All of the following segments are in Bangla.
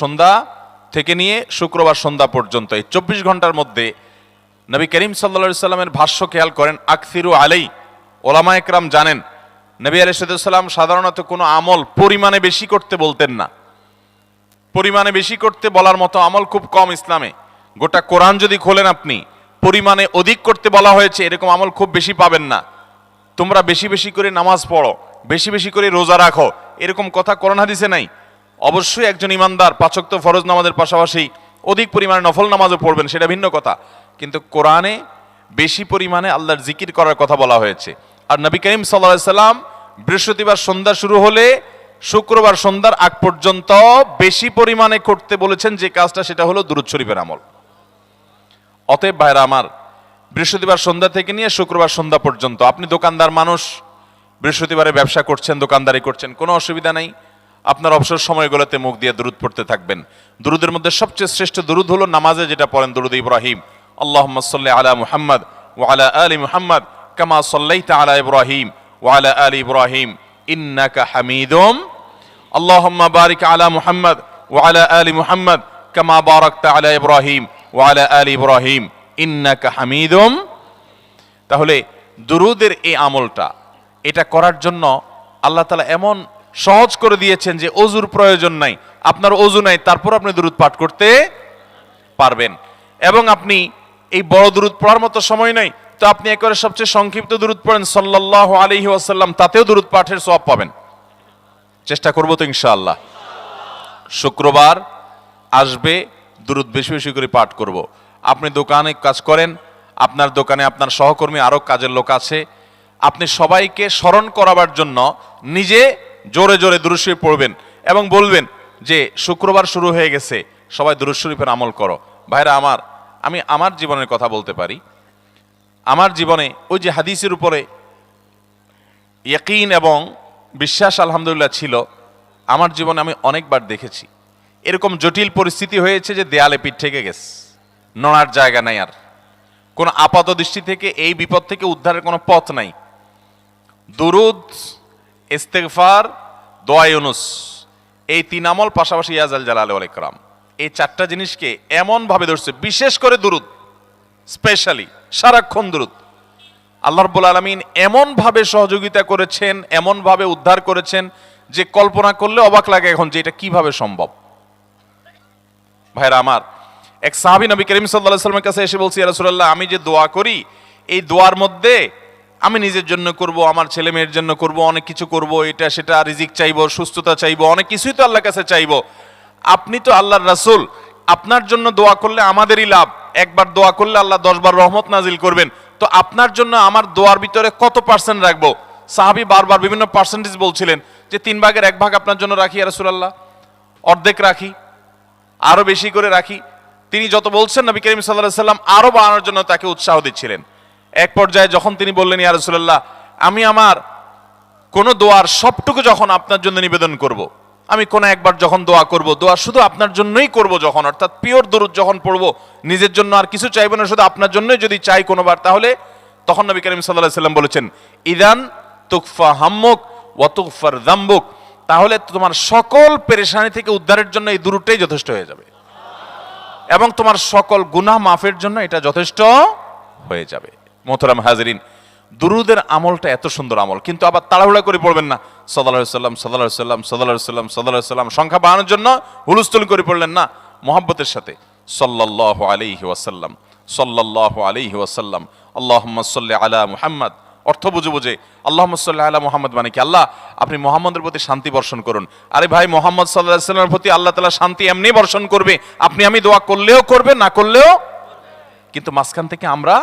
সন্ধ্যা থেকে নিয়ে শুক্রবার সন্ধ্যা পর্যন্ত এই 24 ঘন্টার মধ্যে নবী করিম সাল্লাল্লাহু আলাইহি সাল্লামের ভাষ্য খেয়াল করেন। আকসিরু আলাই, ওলামায়ে কেরাম জানেন নবী আলাইহিস সালাম সাধারণত কোনো আমল পরিমাণে বেশি করতে বলতেন না। পরিমাণে বেশি করতে বলার মতো আমল খুব কম ইসলামে। গোটা কোরআন যদি খোলেন আপনি, পরিমাণে অধিক করতে বলা হয়েছে এরকম আমল খুব বেশি পাবেন না। তোমরা বেশি বেশি করে নামাজ পড়ো, বেশি বেশি করে রোজা রাখো, এরকম কথা কোরআন হাদিসে নাই। অবশ্যই একজন ইমানদার 5 ওয়াক্ত ফরজ নামাজের পাশাপাশি অধিক পরিমাণে নফল নামাজও পড়বেন, সেটা ভিন্ন কথা। কিন্তু কোরআনে বেশি পরিমাণে আল্লাহর জিকির করার কথা বলা হয়েছে। আর নবী করিম সাল্লাল্লাহু আলাইহি সাল্লাম বৃহস্পতিবার সন্ধ্যা শুরু হলে শুক্রবার সন্ধ্যার আগ পর্যন্ত বেশি পরিমাণে করতে বলেছেন যে কাজটা, সেটা হলো দুরূদ শরীফের আমল। অতএব ভাইরা আমার, বৃহস্পতিবার সন্ধ্যা থেকে নিয়ে শুক্রবার সন্ধ্যা পর্যন্ত আপনি দোকানদার মানুষ, বৃহস্পতিবারে ব্যবসা করছেন, দোকানদারি করছেন, কোনো অসুবিধা নাই। আপনার অবসর সময়গুলোতে মুখ দিয়ে দুরূদ পড়তে থাকবেন। দুরূদের মধ্যে সবচেয়ে শ্রেষ্ঠ দুরূদ হলো নামাজে যেটা পড়েন, দুরূদ ইব্রাহিম। আল্লাহুম্মা সাল্লি আলা মুহাম্মদ ওয়া আলা আলি মুহাম্মদ কামা সাল্লাইতা আলা ইব্রাহিম ওয়া আলা আলি ইব্রাহিম ইন্নাকা হামিদুম। আল্লাহুম্মা বারিক আলা মুহাম্মদ ওয়া আলা আলি মুহাম্মদ কামা বারাকতা আলা ইব্রাহিম ওয়া আলা আলি ইব্রাহিম ইন্নাকা হামিদুম। তাহলে দুরূদের এই আমলটা, এটা করার জন্য আল্লাহ তাআলা এমন সহজ করে দিয়েছেন যে ওযুর প্রয়োজন নাই। আপনার ওযু নাই, তারপর আপনি দুরূদ পাঠ করতে পারবেন। এবং আপনি এই বড় দুরূদ পড়ার মতো সময় নাই, তো আপনি একেবারে সবচেয়ে সংক্ষিপ্ত দুরূদ পড়েন সাল্লাল্লাহু আলাইহি ওয়াসাল্লাম, তাতেও দুরূদ পাঠের সওয়াব পাবেন। চেষ্টা করব তো ইনশাআল্লাহ। শুক্রবার আসবে, দুরূদ বেশি বেশি করে পাঠ করব। আপনি দোকানে কাজ করেন, আপনার দোকানে আপনার সহকর্মী আরো কাজের লোক আছে, আপনি সবাইকে স্মরণ করাবার জন্য নিজে জোরে জোরে দুরূদ শরীফ পড়বেন এবং বলবেন যে শুক্রবার শুরু হয়ে গেছে, সবাই দুরূদ শরীফের আমল করো। ভাইরা আমার, আমি আমার জীবনের কথা বলতে পারি। আমার জীবনে ওই যে হাদিসের উপরে ইয়াকিন এবং বিশ্বাস আলহামদুলিল্লাহ ছিল, আমার জীবনে আমি অনেকবার দেখেছি এরকম জটিল পরিস্থিতি হয়েছে যে দেয়ালে পিঠ থেকে গেছে, নড়ার জায়গা নাই, আর কোনো আপাত দৃষ্টি থেকে এই বিপদ থেকে উদ্ধারের কোনো পথ নাই। দুরূদ, ইস্তেগফার, দোয়া ইউনুস, এই 3 আমল, পাশাপাশি ইয়া জাল জালালি ওয়াল ইকরাম, এই 4টা জিনিসকে এমন ভাবে ধরছে, বিশেষ করে দুরূদ, স্পেশালি সারাক্ষণ দুরূদ। আল্লাহ রাব্বুল আলামিন এমন ভাবে সহযোগিতা করেছেন, এমন ভাবে উদ্ধার করেছেন যে কল্পনা করলে অবাক লাগে এখন যে এটা কিভাবে সম্ভব। ভাইরা আমার, এক সাহাবী নবী করিম সাল্লাল্লাহু আলাইহি ওয়াসাল্লামের কাছে এসে বলছে, ইয়া রাসূলুল্লাহ, আমি যে দোয়া করি, এই দোয়ার মধ্যে আমি নিজের জন্য করব, আমার ছেলে মেয়ের জন্য করব, অনেক কিছু করব, এটা সেটা, রিজিক চাইবো, সুস্থতা চাইবো, অনেক কিছুই তো আল্লাহর কাছে চাইবো। আপনি তো আল্লাহর রাসূল, আপনার জন্য দোয়া করলে আমাদেরই লাভ, একবার দোয়া করলে আল্লাহ 10 বার রহমত নাজিল করবেন, তো আপনার জন্য আমার দোয়ার ভিতরে কত % রাখবো? সাহাবী বারবার বিভিন্ন পার্সেন্টেজ বলছিলেন যে 3 ভাগের 1 ভাগ আপনার জন্য রাখি ইয়া রাসূলুল্লাহ, অর্ধেক রাখি, আরো বেশি করে রাখি। তিনি যত বলছেন নবী করিম সাল্লাল্লাহু আলাইহি ওয়াসাল্লাম আরো বাড়ানোর জন্য তাকে উৎসাহ দিচ্ছিলেন। এক পর্যায়ে যখন তিনি বললেন, ইয়া রাসূলুল্লাহ, আমি আমার কোন দোয়ার সবটুকু যখন আপনার জন্য নিবেদন করব, আমি কোন একবার যখন দোয়া করব, দোয়া শুধু আপনার জন্যই করব যখন, অর্থাৎ পিওর দুরূদ যখন পড়ব, নিজের জন্য আর কিছু চাইব না, শুধু আপনার জন্যই যদি চাই কোনোবার, তাহলে তখন নবী করিম সাল্লাল্লাহু আলাইহি ওয়াসাল্লাম বলেছেন, ইদান তুকফা হাম্মুক ওয়া তুগফার যামবুক, তাহলে তোমার সকল পেরেশানি থেকে উদ্ধারের জন্য এই দুরূদটাই যথেষ্ট হয়ে যাবে এবং তোমার সকল গুনাহ মাফের জন্য এটা যথেষ্ট হয়ে যাবে। মোহতারাম হাজিরিন, দুরূদের আমলটা এত সুন্দর আমল, কিন্তু আবার তাড়াহুড়া করে পড়বেন না, সাল্লাল্লাহু আলাইহি সাল্লাম সাল্লাল্লাহু আলাইহি সাল্লাম সাল্লাল্লাহু আলাইহি সাল্লাম সাল্লাল্লাহু আলাইহি সাল্লাম সংখ্যা বাড়ানোর জন্য হুলস্থুল করে পড়লেন না, মুহাব্বতের সাথে সাল্লাল্লাহু আলাইহি ওয়াসাল্লাম সাল্লাল্লাহু আলাইহি ওয়াসাল্লাম আল্লাহুম্মা সাল্লি আলা মুহাম্মদ, অর্থ বুঝে বুঝে আল্লাহুম্মা সাল্লি আলা মুহাম্মদ মানে কি, আল্লাহ আপনি মুহাম্মদের প্রতি শান্তি বর্ষণ করুন। আরে ভাই, মুহাম্মদ সাল্লাল্লাহু আলাইহি ওয়াসাল্লামের প্রতি আল্লাহ তাআলা শান্তি এমনি বর্ষণ করবে, আপনি আমি দোয়া করলেও করবে, না করলেও। কিন্তু মাঝখান থেকে আমরা,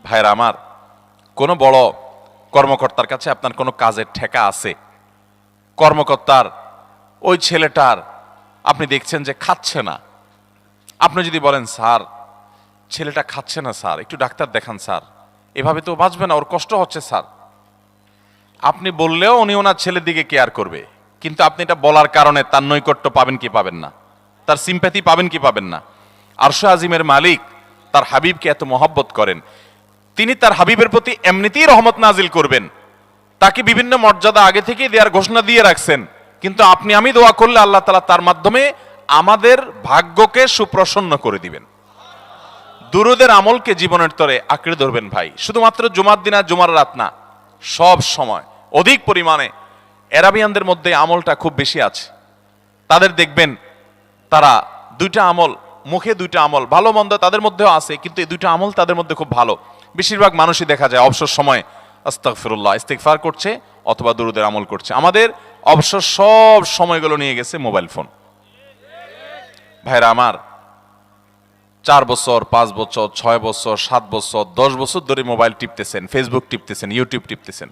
ভাইরা আমার, কোন বড় কর্মকর্তার কাছে আপনার কোনো কাজের ঠেকা আছে, কর্মকর্তার ওই ছেলেটার আপনি দেখছেন যে খাচ্ছে না, আপনি যদি বলেন, স্যার ছেলেটা খাচ্ছে না স্যার, একটু ডাক্তার দেখান স্যার, এভাবে তো বাঁচবে না, ওর কষ্ট হচ্ছে স্যার, আপনি বললেও উনি ওনার ছেলের দিকে কেয়ার করবে, কিন্তু আপনি এটা বলার কারণে তার নৈকট্য পাবেন কি পাবেন না, তার সিম্প্যাথি পাবেন কি পাবেন না। আরশ আজিমের মালিক তার হাবিবকে এত মহব্বত করেন, তিনি তার হাবিবের প্রতি এমনিতেই রহমত নাজিল করবেন, তাকে বিভিন্ন মর্যাদা আগে থেকেই দেওয়ার ঘোষণা দিয়ে রাখছেন, কিন্তু আপনি আমি দোয়া করলে আল্লাহ তাআলা তার মাধ্যমে আমাদের ভাগ্যকে সুপ্রসন্ন করে দিবেন। দুরুদের আমলকে জীবনের তরে আঁকড়ে ধরবেন ভাই, শুধুমাত্র জুমার দিন আর জুমার রাত না, সব সময় অধিক পরিমাণে। এরাবিয়ানদের মধ্যে আমলটা খুব বেশি আছে। তাদের দেখবেন তারা দুইটা আমল, মুখে দুইটা আমল, ভালো মন্দ তাদের মধ্যেও আছে, কিন্তু এই দুইটা আমল তাদের মধ্যে খুব ভালো। বেশিরভাগ মানুষই দেখা যায় অবসর সময় আস্তাগফিরুল্লাহ ইস্তিগফার করছে অথবা দুরুদের আমল করছে। আমাদের অবসর সব সময়গুলো নিয়ে গেছে মোবাইল ফোন। ভাইরা আমার, 4 বছর 5 বছর 6 বছর 7 বছর 10 বছর ধরে মোবাইল টিপতেছেন, ফেসবুক টিপতেছেন, ইউটিউব টিপতেছেন।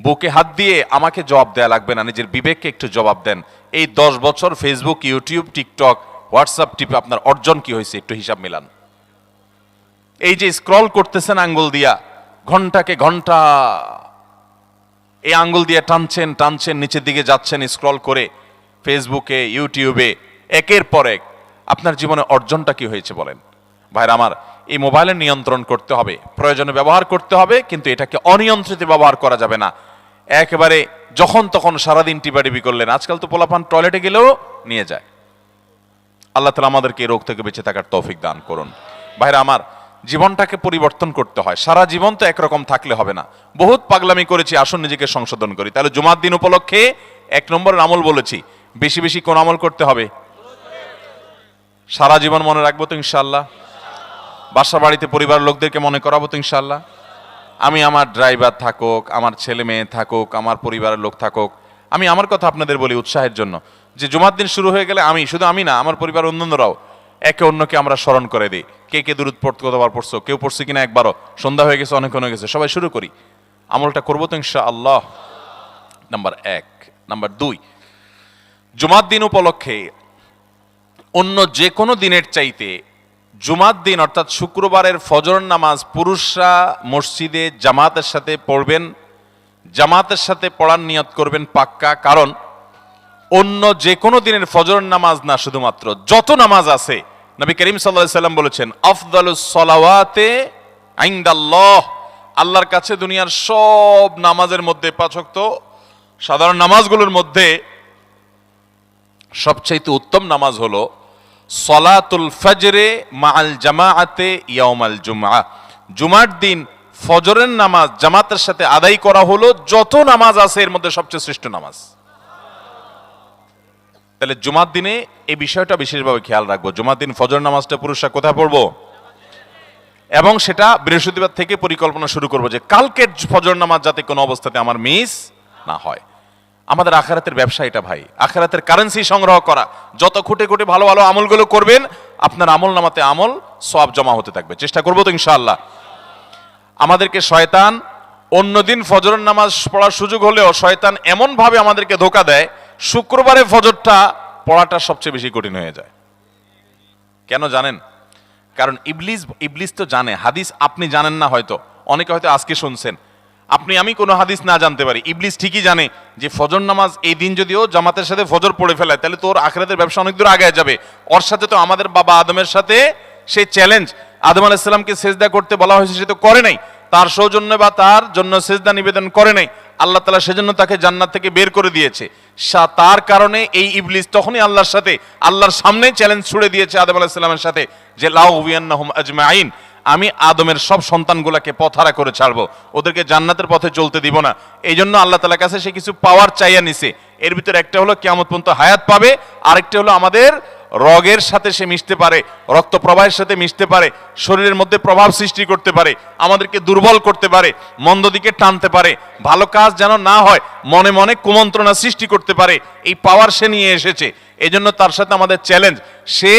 বুকে হাত দিয়ে আমাকে জবাব দেয়া লাগবে না, নিজের বিবেককে একটু জবাব দেন। এই 10 বছর ফেসবুক, ইউটিউব, টিকটক, হোয়াটসঅ্যাপ টিপে আপনার অর্জন কি হয়েছে একটু হিসাব মিলান। এই যে স্ক্রল করতেছেন আঙ্গুল দিয়া, ঘন্টাকে ঘন্টা এই আঙ্গুল দিয়ে টানছেন টানছেন, নিচের দিকে যাচ্ছেন স্ক্রল করে ফেসবুকে, ইউটিউবে, একের পর এক। আপনার জীবনে অর্জনটা কি হয়েছে বলেন? ভাইরা আমার, এই মোবাইলের নিয়ন্ত্রণ করতে হবে, প্রয়োজনে ব্যবহার করতে হবে, কিন্তু এটাকে অনিয়ন্ত্রিত ব্যবহার করা যাবে না। একেবারে যখন তখন সারাদিন টিপাটিপি করলেন। আজকাল তো পোলাপান টয়লেটে গেলেও নিয়ে যায়। আল্লাহ তাআলা আমাদেরকে এই রোগ থেকে বেঁচে থাকার তৌফিক দান করুন। ভাইরা আমার, জীবনটাকে পরিবর্তন করতে হয়, সারা জীবন তো একরকম থাকলে হবে না। বহুত পাগলামি করেছি, আসুন নিজেকে সংশোধন করি। তাহলে জুমার দিন উপলক্ষে 1 নম্বরের আমল বলেছি, বেশি বেশি কোন আমল করতে হবে? সারা জীবন মনে রাখবো তো ইনশাআল্লাহ। বাসা বাড়িতে পরিবার লোকদেরকে মনে করাবো তো ইনশাআল্লাহ। আমি আমার ড্রাইভার থাকুক, আমার ছেলে মেয়ে থাকুক, আমার পরিবারের লোক থাকুক, আমি আমার কথা আপনাদের বলি উৎসাহের জন্য, যে জুমার দিন শুরু হয়ে গেলে আমি, শুধু আমি না, আমার পরিবার অন্যান্যরাও একে অন্যকে আমরা স্মরণ করে দিই। কে কে দুরূদ পড়তে কতবার পড়ছো, কেউ পড়ছে কিনা একবারও, সন্ধ্যা হয়ে গেছে, অনেক হয়ে গেছে, সবাই শুরু করি। আমলটা করবো তো ইনশাআল্লাহ। নাম্বার 1। নাম্বার 2, জুমার দিন উপলক্ষে অন্য যে কোনো দিনের চাইতে জুমার দিন অর্থাৎ শুক্রবারের ফজর নামাজ পুরুষরা মসজিদে জামাতের সাথে পড়বেন, জামাতের সাথে পড়ার নিয়ত করবেন পাক্কা। কারণ অন্য যে কোনো দিনের ফজর নামাজ না, শুধুমাত্র যত নামাজ আছে, নবী করিম সাল্লাল্লাহু আলাইহি সাল্লাম বলেছেন, আফদালুস সালাওয়াতে ইনদাল্লাহ, আল্লাহর কাছে দুনিয়ার সব নামাজের মধ্যে, 5 ওয়াক্ত সাধারণ নামাজগুলোর মধ্যে সবচাইতে উত্তম নামাজ হলো সলাতুল ফজরে মাআল জামাআতে ইয়াউমাল জুমআ, জুমার দিন ফজরের নামাজ জামাতের সাথে আদায় করা হলো যত নামাজ আছে এর মধ্যে সবচেয়ে শ্রেষ্ঠ নামাজ। তাহলে জুমার দিনে এই বিষয়টা বিশেষভাবে খেয়াল রাখবো। জুমার দিন ফজর নামাজটা পুরুষরা কোথায় পড়বো, এবং সেটা বৃহস্পতিবার থেকে পরিকল্পনা শুরু করবো যে কালকের ফজর নামাজ যাতে কোনো অবস্থাতে আমার মিস না হয়। আমাদের আখিরাতের ব্যবসা এটা ভাই, আখিরাতের কারেন্সি সংগ্রহ করা। যত খুঁটে খুঁটে ভালো ভালো আমলগুলো করবেন, আপনার আমল নামাতে আমল সওয়াব জমা হতে থাকবে। চেষ্টা করবো তো ইনশাআল্লাহ। আমাদেরকে শয়তান অন্যদিন ফজরের নামাজ পড়ার সুযোগ হলেও শয়তান এমন ভাবে আমাদেরকে ধোঁকা দেয়, শুক্রবারে ফজরটা পড়াটা সবচেয়ে বেশি কঠিন হয়ে যায়। কেন জানেন? কারণ ইবলিস তো জানে হাদিস, আপনি জানেন না, হয়তো অনেকে হয়তো আজকে শুনছেন, আপনি আমি কোনো হাদিস না জানতে পারি, ইবলিস ঠিকই জানে যে ফজর নামাজ এই দিন যদিও জামাতের সাথে ফজর পড়ে ফেলায়, তাহলে তোর আখিরাতের ব্যবসা অনেক দূর আগে যাবে। ওর সাথে তো আমাদের বাবা আদমের সাথে সেই চ্যালেঞ্জ, আদম আলাইহিস সালামকে সিজদা করতে বলা হয়েছে, সে তো করে নাই, তার সৌজন্যে বা তার জন্য সিজদা নিবেদন করে নাই। আল্লাহ তাআলা সেজন্য তাকে জান্নাত থেকে বের করে দিয়েছে। তার কারণে এই ইবলিস তখনই আল্লাহর সাথে, আল্লাহর সামনে চ্যালেঞ্জ ছুড়ে দিয়েছে আদম আলাইহিস সালামের সাথে, যে লা উবিয়ান্নাহুম আজমাইন, আমি আদমের সব সন্তানগুলোকে পথহারা করে ছাড়বো, ওদেরকে জান্নাতের পথে চলতে দিব না। এই জন্য আল্লাহ তাআলার কাছে সে কিছু পাওয়ার চাইয়া নিছে। এর ভিতরে একটা হলো কিয়ামত পর্যন্ত হায়াত পাবে, আরেকটা হলো আমাদের রগের সাথে সে মিশতে পারে, রক্ত প্রবাহের সাথে মিশতে পারে, শরীরের মধ্যে প্রভাব সৃষ্টি করতে পারে, আমাদেরকে দুর্বল করতে পারে, মন্দ দিকে টানতে পারে, ভালো কাজ যেন না হয় মনে মনে কুমন্ত্রণা সৃষ্টি করতে পারে। এই পাওয়ার সে নিয়ে এসেছে। এই জন্য তার সাথে আমাদের চ্যালেঞ্জ। সে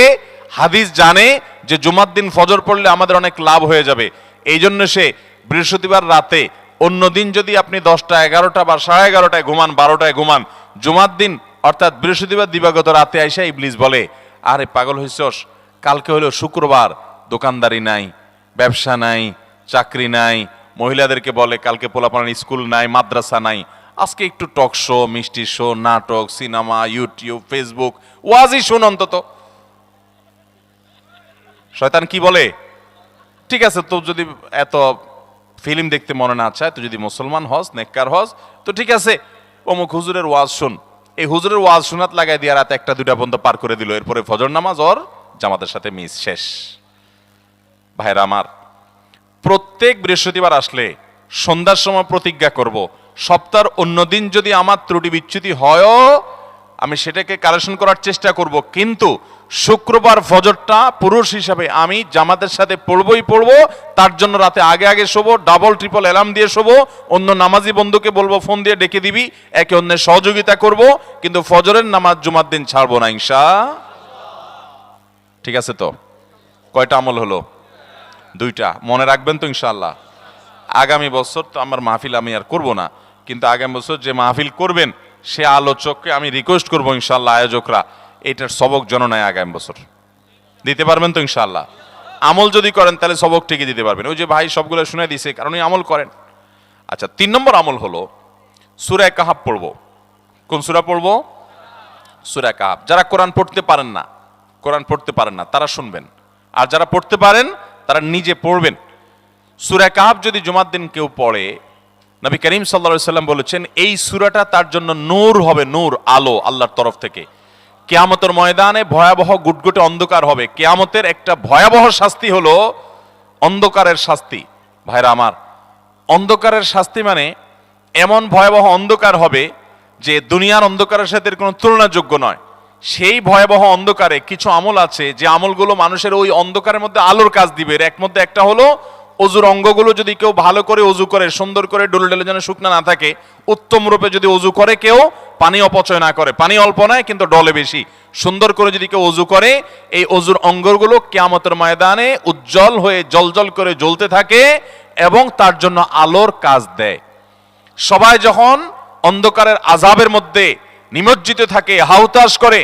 হাদিস জানে যে জুমার দিন ফজর পড়লে আমাদের অনেক লাভ হয়ে যাবে। এই জন্য সে বৃহস্পতিবার রাতে, অন্য দিন যদি আপনি 10টা 11টা বা 11:30টায় ঘুমান, 12টায় ঘুমান, জুমার দিন অর্থাৎ বৃহস্পতিবার দিবাগত রাতে আইসা ইবলিস বলে, আরে পাগল হইছস, কালকে হলো শুক্রবার, দোকানদারি নাই, ব্যবসা নাই, চাকরি নাই, মহিলাদেরকে বলে কালকে পোলাপানের স্কুল নাই, মাদ্রাসা নাই, আজকে একটু টক শো, মিষ্টি শো, নাটক, সিনেমা, ইউটিউব, ফেসবুক, ওয়াজই শুন অন্তত। শয়তান কি বলে, ঠিক আছে তো যদি এত ফিল্ম দেখতে মনে না চায়, তো যদি মুসলমান হস, নেককার হস, তো ঠিক আছে অমুক হুজুরের ওয়াজ শুন, এই হুজুরের ওয়াজ সুনাত লাগাই দিয়ে রাতে 1-2 পর্যন্ত পার করে দিল, এরপরে ফজর নামাজ ওর জামাতের সাথে মিস, শেষ। ভাইরা আমার, প্রত্যেক বৃহস্পতিবার আসলে সন্ধ্যার সময় প্রতিজ্ঞা করব, সপ্তাহের অন্য দিন যদি আমার ত্রুটি বিচ্যুতি হয়ও আমি সেটাকে কারেকশন করার চেষ্টা করব, কিন্তু শুক্রবার ফজরটা পুরুষ হিসাবে আমি জামাতের সাথে পড়বই পড়বো। তার জন্য রাতে আগে আগে শোবো, ডাবল ট্রিপল অ্যালার্ম দিয়ে শোবো, অন্য নামাজি বন্ধুকে বলবো ফোন দিয়ে ডেকে দিবি, একে অন্যের সহযোগিতা করব, কিন্তু ফজরের নামাজ জুমার দিন ছাড়বো না ঠিক আছে তো? কয়টা আমল হলো? 2টা। মনে রাখবেন তো ইনশাআল্লাহ? আগামী বছর তো আমার মাহফিল আমি আর করব না, কিন্তু আগামী বছর যে মাহফিল করবেন সে আলোচককে আমি রিকোয়েস্ট করবো ইনশাআল্লাহ, আয়োজকরা এটার সবক জননায় আগামী বছর দিতে পারবেন তো ইনশাআল্লাহ? আমল যদি করেন তাহলে সবক ঠিকই দিতে পারবেন। ওই যে ভাই সবগুলো শুনে দিছে, কারণ আমল করেন। আচ্ছা, 3 নম্বর আমল হলো সূরা কাহাফ পড়বো। কোন সূরা পড়বো? সূরা কাহাফ। যারা কোরআন পড়তে পারেন না তারা শুনবেন, আর যারা পড়তে পারেন তারা নিজে পড়বেন। সূরা কাহাফ যদি জুমার দিন কেউ পড়ে, নবী করিম সাল্লাল্লাহু আলাইহি সাল্লাম বলেছেন এই সূরাটা তার জন্য নূর হবে, নূর, আলো আল্লাহর তরফ থেকে। কিয়ামতের ময়দানে ভয়াবহ গুটগুটে অন্ধকার হবে। কিয়ামতের একটা ভয়াবহ শাস্তি হলো অন্ধকারের শাস্তি। ভাইরা আমার, অন্ধকারের শাস্তি মানে এমন ভয়াবহ অন্ধকার হবে যে দুনিয়ার অন্ধকারের সাথে কোনো তুলনাযোগ্য নয়। সেই ভয়াবহ অন্ধকারে কিছু আমল আছে যে আমলগুলো মানুষের ওই অন্ধকারের মধ্যে আলোর কাজ দিবে। এর মধ্যে একটা হলো অজুর অঙ্গগুলো যদি কেউ ভালো করে অজু করে, সুন্দর করে ডলে ডলে যেন শুকনা না থাকে, উত্তম রূপে যদি অজু করে, কেউ পানি অপচয় না করে, পানি অল্প নেয় কিন্তু ডলে বেশি, সুন্দর করে যদি কেউ অজু করে, এই অজুর অঙ্গগুলো কিয়ামতের ময়দানে উজ্জ্বল হয়ে জলজল করে জ্বলতে থাকে এবং তার জন্য আলোর কাজ দেয়। সবাই যখন অন্ধকারের আযাবের মধ্যে নিমজ্জিত থাকে, হাহুতাশ করে,